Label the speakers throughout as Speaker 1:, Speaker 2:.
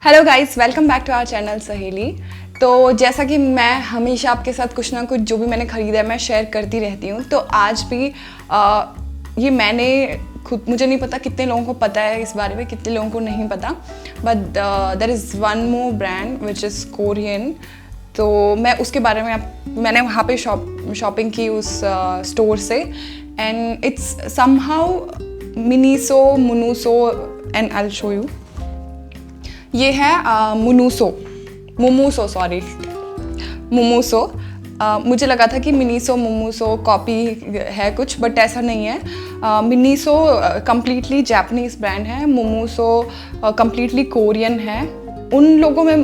Speaker 1: Hello guys, welcome back to our channel Saheli. तो जैसा कि मैं हमेशा आपके साथ कुछ ना कुछ जो भी मैंने ख़रीदा है मैं शेयर करती रहती हूँ। तो आज भी ये मैंने खुद, मुझे नहीं पता कितने लोगों को पता है इस बारे में, कितने लोगों को नहीं पता, but there is one more brand which is Korean. तो मैं उसके बारे में मैंने वहाँ पे शॉपिंग की उस स्टोर से, and it's somehow Miniso Mumuso, and I will show you. ये है मोमोसो। मुझे लगा था कि मिनीसो मोमोसो कॉपी है कुछ, बट ऐसा नहीं है। मिनीसो कम्प्लीटली जापानीज़ ब्रांड है, मोमोसो कम्प्लीटली कोरियन है। उन लोगों में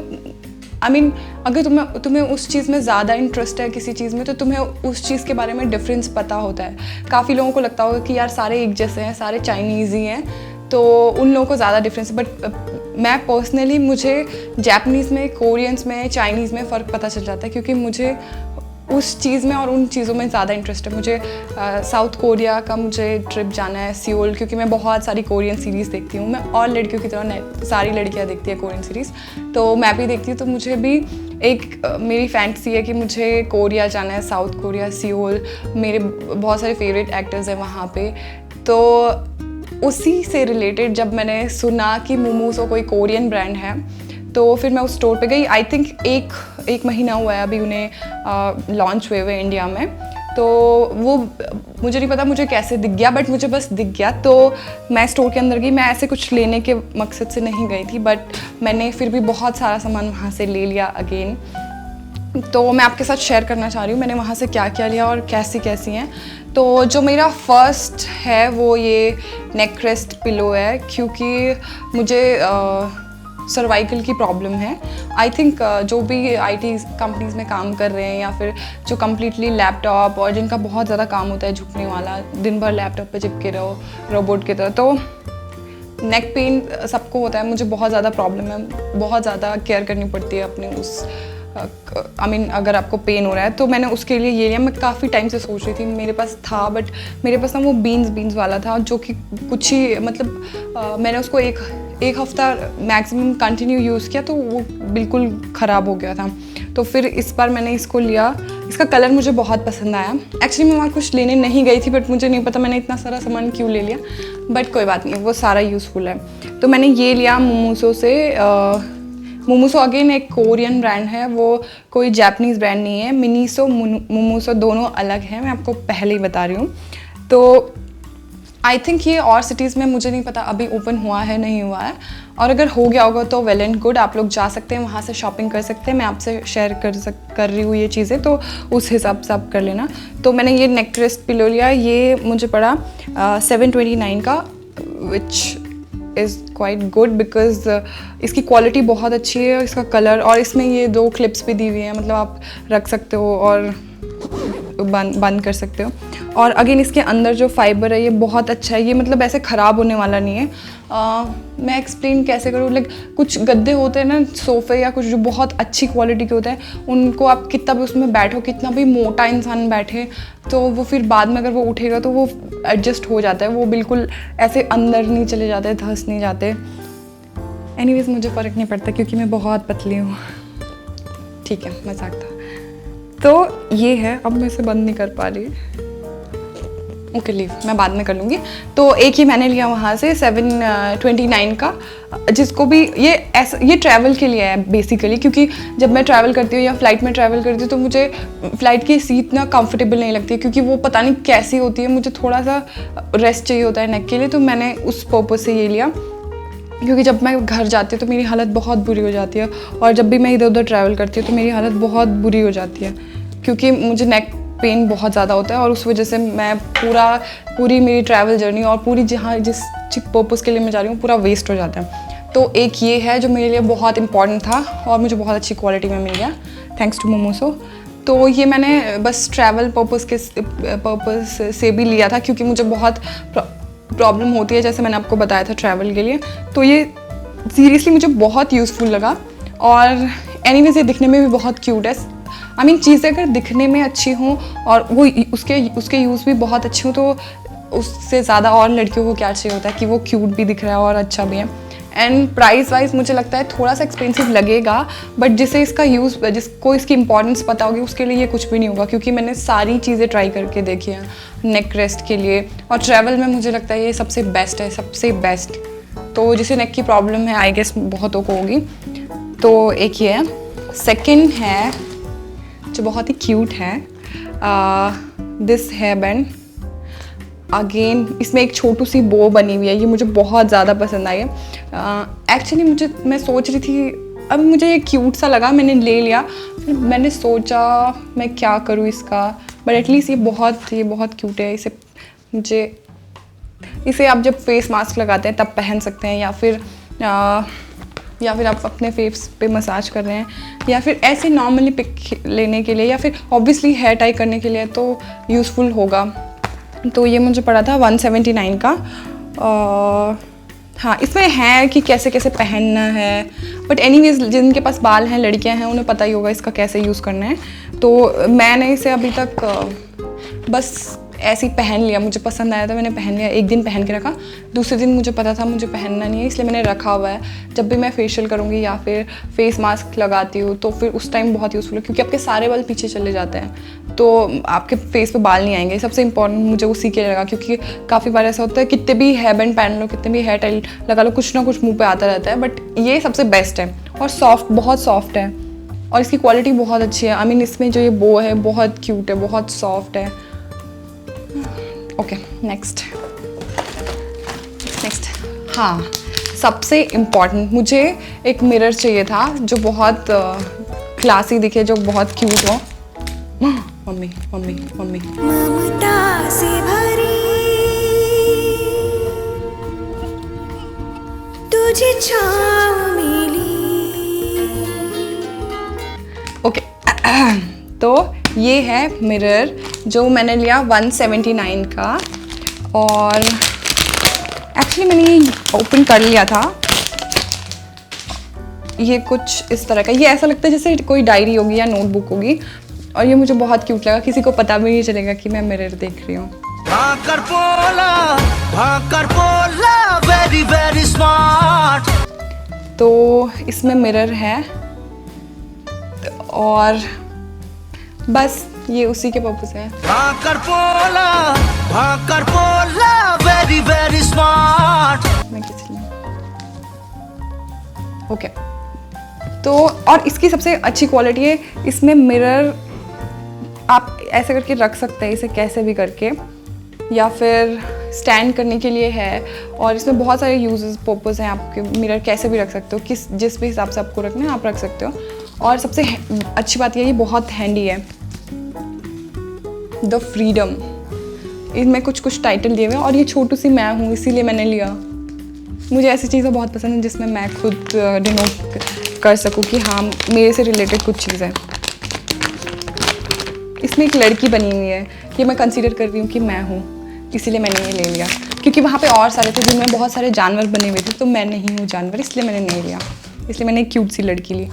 Speaker 1: अगर तुम्हें उस चीज़ में ज़्यादा इंटरेस्ट है किसी चीज़ में, तो तुम्हें उस चीज़ के बारे में डिफरेंस पता होता है। काफ़ी लोगों को लगता होगा कि यार सारे एक जैसे हैं, सारे चाइनीज़ ही हैं, तो उन लोगों को ज़्यादा डिफरेंस है। बट मैं पर्सनली, मुझे जापानीज़ में, कोरियंस में, चाइनीज़ में फ़र्क पता चल जाता है, क्योंकि मुझे उस चीज़ में और उन चीज़ों में ज़्यादा इंटरेस्ट है। मुझे साउथ कोरिया का मुझे ट्रिप जाना है, सियोल, क्योंकि मैं बहुत सारी कोरियन सीरीज़ देखती हूँ। मैं और लड़कियों की तरह सारी लड़कियाँ देखती है कोरियन सीरीज़, तो मैं भी देखती हूँ। तो मुझे भी एक मेरी फैंटेसी है कि मुझे कोरिया जाना है, साउथ कोरिया, सियोल। मेरे बहुत सारे फेवरेट एक्टर्स हैं वहाँ पे। तो उसी से रिलेटेड जब मैंने सुना कि मोमोसो कोई कोरियन ब्रांड है, तो फिर मैं उस स्टोर पे गई। आई थिंक एक महीना हुआ है अभी उन्हें लॉन्च हुए इंडिया में। तो वो मुझे नहीं पता मुझे कैसे दिख गया, बट मुझे बस दिख गया। तो मैं स्टोर के अंदर गई। मैं ऐसे कुछ लेने के मकसद से नहीं गई थी, बट मैंने फिर भी बहुत सारा सामान वहाँ से ले लिया अगेन। तो मैं आपके साथ शेयर करना चाह रही हूँ मैंने वहाँ से क्या क्या लिया और कैसी कैसी हैं। तो जो मेरा फर्स्ट है वो ये नेक रेस्ट पिलो है, क्योंकि मुझे सर्वाइकल की प्रॉब्लम है। आई थिंक जो भी आईटी कंपनीज़ में काम कर रहे हैं, या फिर जो कम्प्लीटली लैपटॉप और जिनका बहुत ज़्यादा काम होता है झुकने वाला, दिन भर लैपटॉप पे चिपके रहो रोबोट की तरह, तो नेक पेन सबको होता है। मुझे बहुत ज़्यादा प्रॉब्लम है, बहुत ज़्यादा केयर करनी पड़ती है अपने उस अगर आपको पेन हो रहा है। तो मैंने उसके लिए ये लिया। मैं काफ़ी टाइम से सोच रही थी, मेरे पास था, बट मेरे पास ना वो बीन्स वाला था, जो कि कुछ ही मैंने उसको एक हफ़्ता मैक्सिमम कंटिन्यू यूज़ किया, तो वो बिल्कुल ख़राब हो गया था। तो फिर इस बार मैंने इसको लिया। इसका कलर मुझे बहुत पसंद आया। एक्चुअली मैं वहाँ कुछ लेने नहीं गई थी, बट मुझे नहीं पता मैंने इतना सारा सामान क्यों ले लिया, बट कोई बात नहीं, वो सारा यूज़फुल है। तो मैंने ये लिया मोमोसो से। मोमोसो अगेन एक कोरियन ब्रांड है, वो कोई जापानीज़ ब्रांड नहीं है। मिनीसो मोमोसो दोनों अलग हैं, मैं आपको पहले ही बता रही हूँ। तो आई थिंक ये और सिटीज़ में, मुझे नहीं पता अभी ओपन हुआ है नहीं हुआ है, और अगर हो गया होगा तो वेल एंड गुड, आप लोग जा सकते हैं वहाँ से शॉपिंग कर सकते हैं। मैं आपसे शेयर कर रही हूँ ये चीज़ें, तो उस हिसाब से आप कर लेना। तो मैंने ये नेक रेस्ट पिलो लिया, ये मुझे पड़ा 729 का, which is quite good because इसकी क्वालिटी बहुत अच्छी है, इसका कलर, और इसमें ये 2 क्लिप्स भी दी हुई हैं, मतलब आप रख सकते हो और बंद कर सकते हो। और अगेन इसके अंदर जो फाइबर है ये बहुत अच्छा है, ये मतलब ऐसे ख़राब होने वाला नहीं है। मैं एक्सप्लेन कैसे करूँ, लाइक कुछ गद्दे होते हैं ना सोफ़े या कुछ, जो बहुत अच्छी क्वालिटी के होते हैं, उनको आप कितना भी उसमें बैठो, कितना भी मोटा इंसान बैठे, तो वो फिर बाद में अगर वो उठेगा तो वो एडजस्ट हो जाता है, वो बिल्कुल ऐसे अंदर नहीं चले जाते, धंस नहीं जाते। एनीवेज मुझे फ़र्क नहीं पड़ता, क्योंकि मैं बहुत पतली हूँ। ठीक है, मजाक था। तो ये है, अब मैं इसे बंद नहीं कर पा रही। ओके लीव, मैं बाद में कर लूँगी। तो एक ही मैंने लिया वहाँ से 729 का, जिसको भी ये ट्रैवल के लिए है बेसिकली, क्योंकि जब मैं ट्रैवल करती हूँ या फ्लाइट में ट्रैवल करती हूँ, तो मुझे फ़्लाइट की सीट ना कंफर्टेबल नहीं लगती है, क्योंकि वो पता नहीं कैसी होती है। मुझे थोड़ा सा रेस्ट चाहिए होता है नेक के लिए, तो मैंने उस पर्पज़ से ये लिया। क्योंकि जब मैं घर जाती हूँ तो मेरी हालत बहुत बुरी हो जाती है, और जब भी मैं इधर उधर ट्रैवल करती हूँ तो मेरी हालत बहुत बुरी हो जाती है, क्योंकि मुझे नेक पेन बहुत ज़्यादा होता है, और उस वजह से मैं पूरी मेरी ट्रैवल जर्नी और पूरी जिस पर्पज़ के लिए मैं जा रही हूँ पूरा वेस्ट हो जाता है। तो एक ये है जो मेरे लिए बहुत इंपॉर्टेंट था, और मुझे बहुत अच्छी क्वालिटी में मिल गया, थैंक्स टू मोमोसो। तो ये मैंने बस ट्रैवल पर्पज़ से भी लिया था, क्योंकि मुझे बहुत प्रॉब्लम होती है, जैसे मैंने आपको बताया था ट्रैवल के लिए। तो ये सीरियसली मुझे बहुत यूज़फुल लगा, और एनीवेज ये दिखने में भी बहुत क्यूट है। चीज़ें अगर दिखने में अच्छी हों और वो उसके यूज़ भी बहुत अच्छे हों, तो उससे ज़्यादा और लड़कियों को क्या चाहिए होता है कि वो क्यूट भी दिख रहा है और अच्छा भी है। एंड प्राइस वाइज मुझे लगता है थोड़ा सा एक्सपेंसिव लगेगा, बट जिसे इसका यूज़, जिसको इसकी इंपॉर्टेंस पता होगी उसके लिए ये कुछ भी नहीं होगा, क्योंकि मैंने सारी चीज़ें ट्राई करके देखी हैं नेक रेस्ट के लिए, और ट्रैवल में मुझे लगता है ये सबसे बेस्ट है, सबसे बेस्ट। तो जिसे नेक की प्रॉब्लम है आई गेस बहुतों को होगी। तो एक ये है। सेकेंड है जो बहुत ही क्यूट है, दिस हेयर बैंड। अगेन इसमें एक छोटू सी बो बनी हुई है, ये मुझे बहुत ज़्यादा पसंद आई है। एक्चुअली मैं सोच रही थी, अब मुझे ये क्यूट सा लगा, मैंने ले लिया। फिर मैंने सोचा मैं क्या करूँ इसका, बट एटलीस्ट ये बहुत क्यूट है। इसे आप जब फेस मास्क लगाते हैं तब पहन सकते हैं, या फिर आप अपने फेस पे मसाज कर रहे हैं, या फिर ऐसे नॉर्मली पिक लेने के लिए, या फिर ऑब्वियसली हेयर टाई करने के लिए तो यूज़फुल होगा। तो ये मुझे पड़ा था 179 का। हाँ, इसमें है कि कैसे कैसे पहनना है, बट एनीवेज जिनके पास बाल हैं, लड़कियां हैं, उन्हें पता ही होगा इसका कैसे यूज़ करना है। तो मैंने इसे अभी तक बस ऐसे ही पहन लिया, मुझे पसंद आया था, मैंने पहन लिया। एक दिन पहन के रखा, दूसरे दिन मुझे पता था मुझे पहनना नहीं है, इसलिए मैंने रखा हुआ है। जब भी मैं फेशियल करूँगी या फिर फेस मास्क लगाती हूँ तो फिर उस टाइम बहुत यूज़फुल है, क्योंकि आपके सारे बाल पीछे चले जाते हैं तो आपके फेस पे बाल नहीं आएंगे। सबसे इंपॉर्टेंट मुझे उसी के लिए लगा, क्योंकि काफ़ी बार ऐसा होता है कितने भी हेयर बैंड पहन लो, कितने भी हेयर टाइल लगा लो, कुछ ना कुछ मुँह पर आता रहता है, बट ये सबसे बेस्ट है और सॉफ्ट, बहुत सॉफ्ट है, और इसकी क्वालिटी बहुत अच्छी है। आई मीन इसमें जो ये बो है बहुत क्यूट है, बहुत सॉफ्ट है। Okay, next. हाँ, सबसे इम्पॉर्टेंट मुझे एक मिरर चाहिए था जो बहुत क्लासी दिखे, जो बहुत क्यूट हो। मम्मी ममता से भरी तुझे छाँव मिली। ओके, तो ये है मिरर जो मैंने लिया 179 का, और एक्चुअली मैंने ये ओपन कर लिया था। ये कुछ इस तरह का, ये ऐसा लगता है जैसे कोई डायरी होगी या नोटबुक होगी, और ये मुझे बहुत क्यूट लगा। किसी को पता भी नहीं चलेगा कि मैं मिरर देख रही हूँ। Very very smart. तो इसमें मिरर है और बस ये उसी के पर्पस है। Very very smart. मैं किसी ओके, तो और इसकी सबसे अच्छी क्वालिटी है, इसमें मिरर आप ऐसे करके रख सकते हैं, इसे कैसे भी करके, या फिर स्टैंड करने के लिए है, और इसमें बहुत सारे यूजेस पर्पस हैं। आपके मिरर कैसे भी रख सकते हो, जिस भी हिसाब से आपको रखना है आप रख सकते हो। और सबसे अच्छी बात ये बहुत हैंडी है, द फ्रीडम। इसमें कुछ टाइटल दिए हुए हैं, और ये छोटू सी मैं हूँ इसीलिए मैंने लिया। मुझे ऐसी चीज़ें बहुत पसंद है जिसमें मैं खुद डिनोट कर सकूँ कि हाँ मेरे से रिलेटेड कुछ चीज़ है। इसमें एक लड़की बनी हुई है, ये मैं कंसीडर कर रही हूँ कि मैं हूँ, इसीलिए मैंने ये ले लिया। क्योंकि वहाँ पे और सारे थे जिनमें बहुत सारे जानवर बने हुए थे, तो मैं नहीं हूँ जानवर, इसलिए मैंने नहीं लिया, इसलिए मैंने एक क्यूट सी लड़की ली।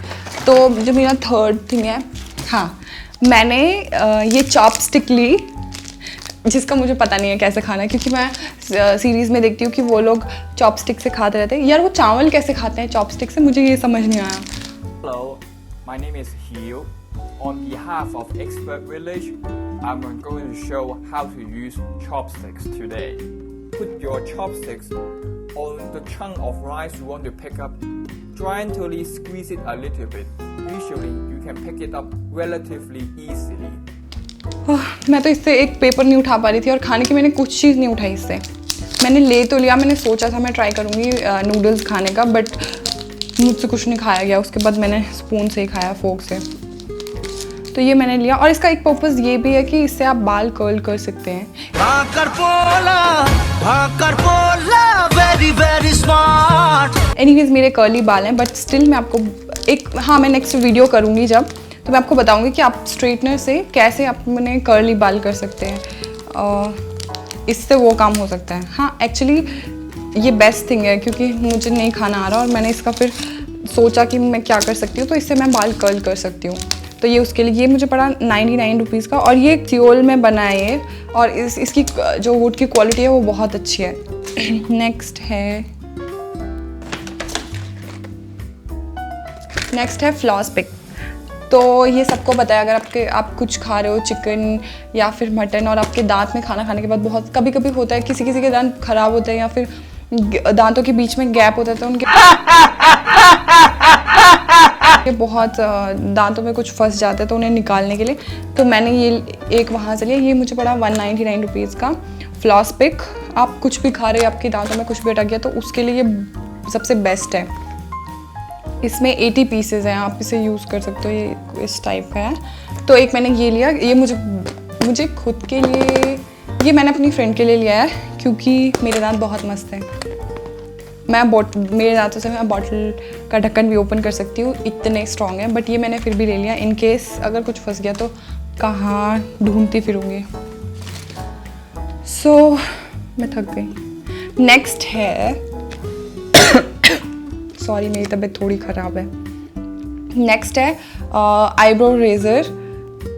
Speaker 1: तो जो मेरा थर्ड थिंग है, हाँ, मैंने ये चॉपस्टिक ली, जिसका मुझे पता नहीं है कैसे खाना है, क्योंकि मैं सीरीज़ में देखती हूँ कि वो लोग चॉपस्टिक से खाते रहते हैं। यार वो चावल कैसे खाते हैं चॉपस्टिक से, मुझे ये समझ नहीं आया।
Speaker 2: Hello, my name is Hugh. On behalf of Expert Village, I'm going to show how to use chopsticks today. Put your chopsticks on the chunk of rice you want to pick up. Gently squeeze it a little bit. Usually, you can pick it up relatively easily.
Speaker 1: मैं तो इससे एक paper नहीं उठा पा रही थी, और खाने की मैंने कुछ चीज़ नहीं उठाई इससे। मैंने ले तो लिया, मैंने सोचा था मैं ट्राई करूँगी नूडल्स खाने का, बट मुझसे कुछ नहीं खाया गया। उसके बाद मैंने स्पून से ही खाया, फोक से। तो ये मैंने लिया, और इसका एक पर्पज़ ये भी है कि इससे आप बाल कर्ल कर सकते हैं। Very very smart. एनीवेज मेरे कर्ली बाल हैं, बट स्टिल मैं आपको मैं नेक्स्ट वीडियो करूँगी जब, तो मैं आपको बताऊँगी कि आप स्ट्रेटनर से कैसे अपने कर्ली बाल कर सकते हैं, इससे वो काम हो सकता है। हाँ, एक्चुअली ये बेस्ट थिंग है, क्योंकि मुझे नहीं खाना आ रहा और मैंने इसका फिर सोचा कि मैं क्या कर सकती हूँ, तो इससे मैं बाल कर्ल कर सकती हूँ। तो ये उसके लिए, ये मुझे पड़ा 99 रुपीज़ का, और ये सियोल में बना है ये, और इसकी जो वुड की क्वालिटी है वो बहुत अच्छी है। नेक्स्ट है नेक्स्ट है फ्लॉस पिक। तो ये सबको पता है, अगर आप कुछ खा रहे हो चिकन या फिर मटन और आपके दांत में खाना खाने के बाद बहुत कभी कभी होता है, किसी किसी के दांत खराब होते हैं या फिर दांतों के बीच में गैप होता है, तो उनके बहुत दांतों में कुछ फंस जाता है, तो उन्हें निकालने के लिए तो मैंने ये एक वहाँ से लिया। ये मुझे पड़ा 199 रुपीज़ का फ्लॉस पिक। आप कुछ भी खा रहे हो, आपके दांतों में कुछ भी अटक गया तो उसके लिए ये सबसे बेस्ट है। इसमें 80 पीसेज हैं, आप इसे यूज़ कर सकते हो। ये इस टाइप का है। तो एक मैंने ये लिया, ये मुझे खुद के लिए, ये मैंने अपनी फ्रेंड के लिए लिया है क्योंकि मेरे दांत बहुत मस्त हैं। मेरे दांतों से मैं बॉटल का ढक्कन भी ओपन कर सकती हूँ, इतने स्ट्रॉन्ग है। बट ये मैंने फिर भी ले लिया इन केस अगर कुछ फंस गया तो कहाँ ढूंढती फिरूँगी। सो मैं थक गई। नेक्स्ट है सॉरी मेरी तबीयत थोड़ी ख़राब है। नेक्स्ट है आईब्रो रेज़र।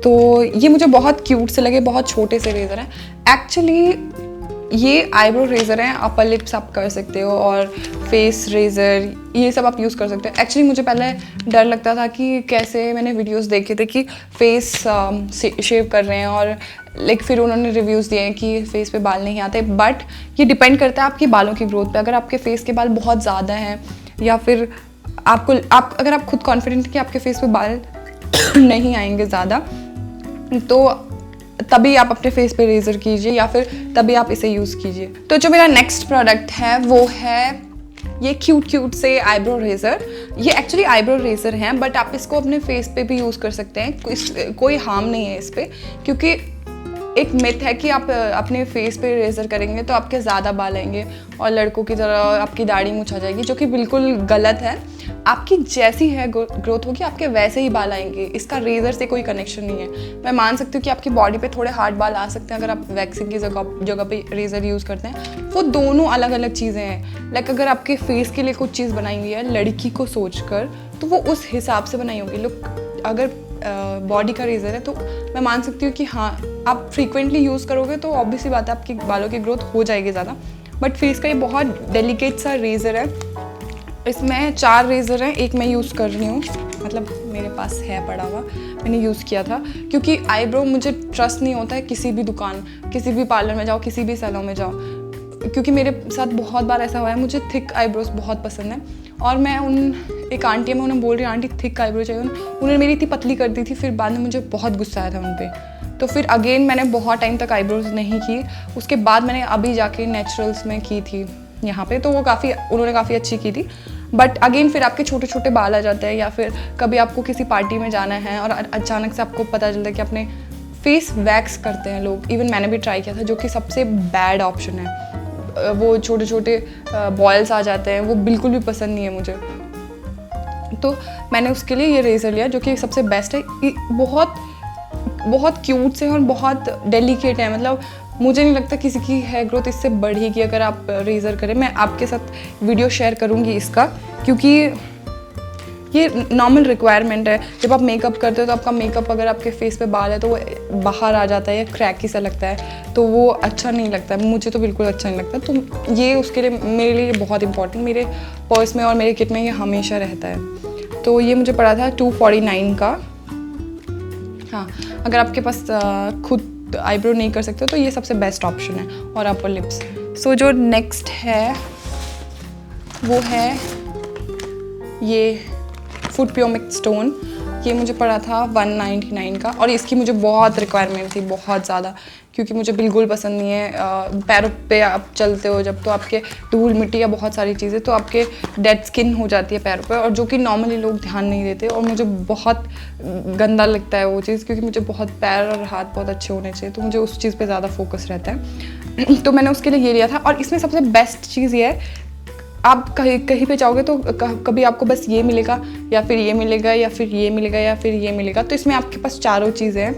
Speaker 1: तो ये मुझे बहुत क्यूट से लगे, बहुत छोटे से रेज़र हैं। एक्चुअली ये आईब्रो रेज़र हैं, अपर लिप्स आप कर सकते हो और फेस रेज़र ये सब आप यूज़ कर सकते हो। एक्चुअली मुझे पहले डर लगता था कि कैसे, मैंने वीडियोस देखे थे कि फेस शेव कर रहे हैं और फिर उन्होंने रिव्यूज़ दिए हैं कि फेस पे बाल नहीं आते। बट ये डिपेंड करता है आपके बालों की ग्रोथ पे। अगर आपके फेस के बाल बहुत ज़्यादा हैं या फिर अगर आप खुद कॉन्फिडेंट कि आपके फेस पे बाल नहीं आएंगे ज़्यादा, तो तभी आप अपने फेस पे रेज़र कीजिए या फिर तभी आप इसे यूज़ कीजिए। तो जो मेरा नेक्स्ट प्रोडक्ट है वो है ये क्यूट से आईब्रो रेज़र। ये एक्चुअली आईब्रो रेज़र हैं बट आप इसको अपने फेस पे भी यूज़ कर सकते हैं, कोई हार्म नहीं है इस पर। क्योंकि एक मिथ है कि आप अपने फेस पे रेज़र करेंगे तो आपके ज़्यादा बाल आएंगे और लड़कों की तरह आपकी दाढ़ी मूंछ आ जाएगी, जो कि बिल्कुल गलत है। आपकी जैसी हेयर ग्रोथ होगी आपके वैसे ही बाल आएंगे, इसका रेज़र से कोई कनेक्शन नहीं है। मैं मान सकती हूँ कि आपकी बॉडी पे थोड़े हार्ड बाल आ सकते हैं अगर आप वैक्सिंग की जगह पे रेज़र यूज़ करते हैं। वो दोनों अलग अलग चीज़ें हैं। अगर आपके फेस के लिए कुछ चीज़ बनाई हुई है लड़की को सोचकर, तो वो उस हिसाब से बनाई होगी। अगर बॉडी का रेज़र है तो मैं मान सकती हूँ कि हाँ आप फ्रीक्वेंटली यूज़ करोगे तो ऑब्वियसली बात है आपकी बालों की ग्रोथ हो जाएगी ज़्यादा। बट फेस का ये बहुत डेलिकेट सा रेज़र है। इसमें 4 रेज़र हैं, एक मैं यूज़ कर रही हूँ, मतलब मेरे पास है पड़ा हुआ, मैंने यूज़ किया था। क्योंकि आईब्रो मुझे ट्रस्ट नहीं होता है किसी भी दुकान, किसी भी पार्लर में जाओ, किसी भी सैलून में जाओ, क्योंकि मेरे साथ बहुत बार ऐसा हुआ है। मुझे थिक आईब्रोज बहुत पसंद है और मैं एक आंटी है, मैं उन्हें बोल रही हूँ आंटी थिक आईब्रो चाहिए, उन्होंने मेरी इतनी पतली कर दी थी। फिर बाद में मुझे बहुत गुस्सा आया था उन पर। तो फिर अगेन मैंने बहुत टाइम तक आईब्रोज नहीं की। उसके बाद मैंने अभी जाके नेचुरल्स में की थी यहाँ पे, तो वो उन्होंने काफ़ी अच्छी की थी। बट अगेन फिर आपके छोटे छोटे बाल आ जाते हैं या फिर कभी आपको किसी पार्टी में जाना है और अचानक से आपको पता चलता है कि अपने फेस वैक्स करते हैं लोग। इवन मैंने भी ट्राई किया था, जो कि सबसे बैड ऑप्शन है। वो छोटे छोटे बॉयल्स आ जाते हैं, वो बिल्कुल भी पसंद नहीं है मुझे। तो मैंने उसके लिए ये रेज़र लिया जो कि सबसे बेस्ट है। बहुत क्यूट से और बहुत डेलिकेट है। मतलब मुझे नहीं लगता किसी की हेयर ग्रोथ इससे बढ़ेगी अगर आप रेज़र करें। मैं आपके साथ वीडियो शेयर करूँगी इसका, क्योंकि ये नॉर्मल रिक्वायरमेंट है। जब आप मेकअप करते हो तो आपका मेकअप अगर आपके फेस पे बाल है तो वो बाहर आ जाता है या क्रैकी सा लगता है, तो वो अच्छा नहीं लगता है। मुझे तो बिल्कुल अच्छा नहीं लगता। तो ये उसके लिए मेरे लिए बहुत इंपॉर्टेंट, मेरे पर्स में और मेरे किट में ये हमेशा रहता है। तो ये मुझे पड़ा था 249 का। हाँ, अगर आपके पास खुद आईब्रो नहीं कर सकते तो ये सबसे बेस्ट ऑप्शन है। और अपर लिप्स। सो जो नेक्स्ट है वो है ये फुट प्योमिक स्टोन। ये मुझे पड़ा था 199 का और इसकी मुझे बहुत रिक्वायरमेंट थी, बहुत ज़्यादा, क्योंकि मुझे बिल्कुल पसंद नहीं है। पैरों पे आप चलते हो जब, तो आपके धूल मिट्टी या बहुत सारी चीज़ें, तो आपके डेड स्किन हो जाती है पैरों पे, और जो कि नॉर्मली लोग ध्यान नहीं देते। और मुझे बहुत गंदा लगता है वो चीज़, क्योंकि मुझे बहुत पैर और हाथ बहुत अच्छे होने चाहिए, तो मुझे उस चीज़ पर ज़्यादा फोकस रहता है। तो मैंने उसके लिए ये लिया था। और इसमें सबसे बेस्ट चीज़ ये है, आप कहीं पे जाओगे तो कभी आपको बस ये मिलेगा या फिर ये मिलेगा या फिर ये मिलेगा या फिर ये मिलेगा। तो इसमें आपके पास चारों चीज़ें हैं।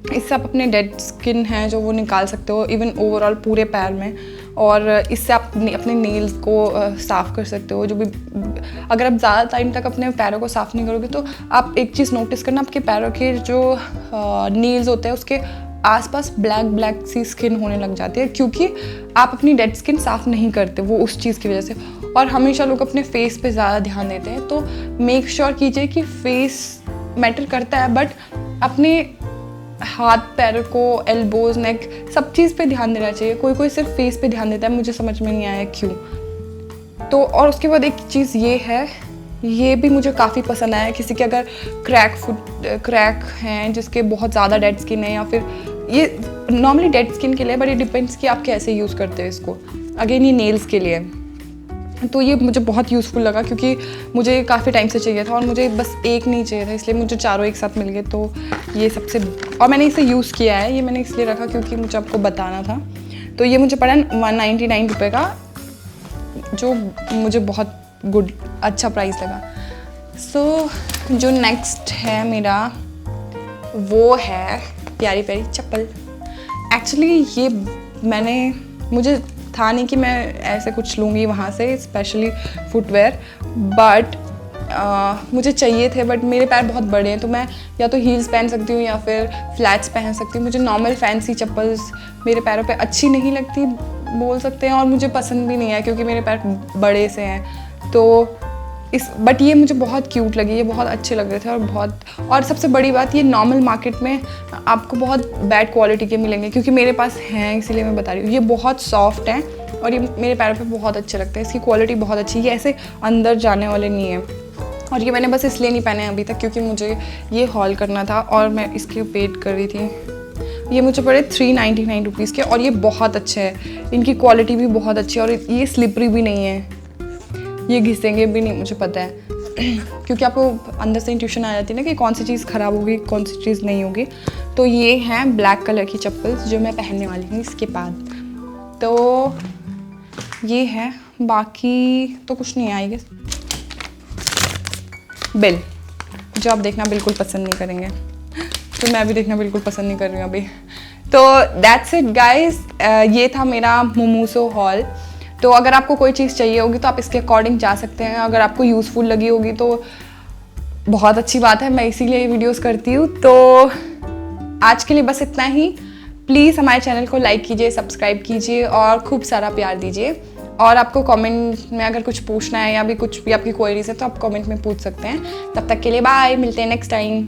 Speaker 1: इससे आप अपने डेड स्किन है जो वो निकाल सकते हो, इवन ओवरऑल पूरे पैर में। और इससे आप अपने नेल्स को साफ़ कर सकते हो। जो भी अगर आप ज़्यादा टाइम तक अपने पैरों को साफ़ नहीं करोगे तो आप एक चीज़ नोटिस करना, आपके पैरों के जो नेल्स होते हैं उसके आसपास ब्लैक सी स्किन होने लग जाती है, क्योंकि आप अपनी डेड स्किन साफ़ नहीं करते वो उस चीज़ की वजह से। और हमेशा लोग अपने फेस पे ज़्यादा ध्यान देते हैं, तो मेक श्योर कीजिए कि फेस मैटर करता है, बट अपने हाथ पैर को, एल्बोज, नेक, सब चीज़ पे ध्यान देना चाहिए। कोई सिर्फ फेस पे ध्यान देता है, मुझे समझ में नहीं आया क्यों। तो और उसके बाद एक चीज़ ये है, ये भी मुझे काफ़ी पसंद आया, किसी के अगर क्रैक हैं, जिसके बहुत ज़्यादा डेड स्किन है, या फिर ये नॉर्मली डेड स्किन के लिए, बट ये डिपेंड्स कि आप कैसे यूज़ करते हैं इसको। अगेन ये नेल्स के लिए, तो ये मुझे बहुत यूज़फुल लगा, क्योंकि मुझे काफ़ी टाइम से चाहिए था और मुझे बस एक नहीं चाहिए था, इसलिए मुझे चारों एक साथ मिल गए। तो ये सबसे, और मैंने इसे यूज़ किया है, ये मैंने इसलिए रखा क्योंकि मुझे आपको बताना था। तो ये मुझे पड़ा 199 रुपये का, जो मुझे बहुत अच्छा प्राइस लगा। सो जो नेक्स्ट है मेरा, वो है प्यारी प्यारी चप्पल। एक्चुअली ये मुझे था नहीं कि मैं ऐसे कुछ लूँगी वहाँ से, स्पेशली फुटवेयर, बट मुझे चाहिए थे। बट मेरे पैर बहुत बड़े हैं, तो मैं या तो हील्स पहन सकती हूँ या फिर फ्लैट्स पहन सकती हूँ। मुझे नॉर्मल फैंसी चप्पल्स मेरे पैरों पे अच्छी नहीं लगती, बोल सकते हैं, और मुझे पसंद भी नहीं है क्योंकि मेरे पैर बड़े से हैं। तो बट ये मुझे बहुत क्यूट लगी, ये बहुत अच्छे लग रहे थे। और सबसे बड़ी बात, ये नॉर्मल मार्केट में आपको बहुत बैड क्वालिटी के मिलेंगे, क्योंकि मेरे पास हैं, इसीलिए मैं बता रही हूँ। ये बहुत सॉफ्ट हैं और ये मेरे पैरों पे बहुत अच्छे लगते हैं, इसकी क्वालिटी बहुत अच्छी है, ये ऐसे अंदर जाने वाले नहीं है। और ये मैंने बस इसलिए नहीं पहने अभी तक क्योंकि मुझे ये हॉल करना था और मैं इसके वेट कर रही थी। ये मुझे पड़े 399 रुपीज़ के, और ये बहुत अच्छे हैं, इनकी क्वालिटी भी बहुत अच्छी है, और ये स्लिपरी भी नहीं है, ये घिसेंगे भी नहीं, मुझे पता है क्योंकि आपको अंदर से इंट्यूशन आ जाती है ना कि कौन सी चीज़ ख़राब होगी, कौन सी चीज़ नहीं होगी। तो ये हैं ब्लैक कलर की चप्पल्स जो मैं पहनने वाली हूँ इसके बाद। तो ये है, बाकी तो कुछ नहीं आएगी। बिल जो आप देखना बिल्कुल पसंद नहीं करेंगे, तो मैं भी देखना बिल्कुल पसंद नहीं कर रही हूँ अभी। तो दैट्स इट गाइस, ये था मेरा मोमोसो हॉल। तो अगर आपको कोई चीज़ चाहिए होगी तो आप इसके अकॉर्डिंग जा सकते हैं, अगर आपको यूज़फुल लगी होगी तो बहुत अच्छी बात है, मैं इसीलिए ये वीडियोस करती हूँ। तो आज के लिए बस इतना ही। प्लीज़ हमारे चैनल को लाइक कीजिए, सब्सक्राइब कीजिए और खूब सारा प्यार दीजिए। और आपको कमेंट में अगर कुछ पूछना है या भी कुछ भी आपकी क्वेरीज है तो आप कमेंट में पूछ सकते हैं। तब तक के लिए बाय, मिलते हैं नेक्स्ट टाइम।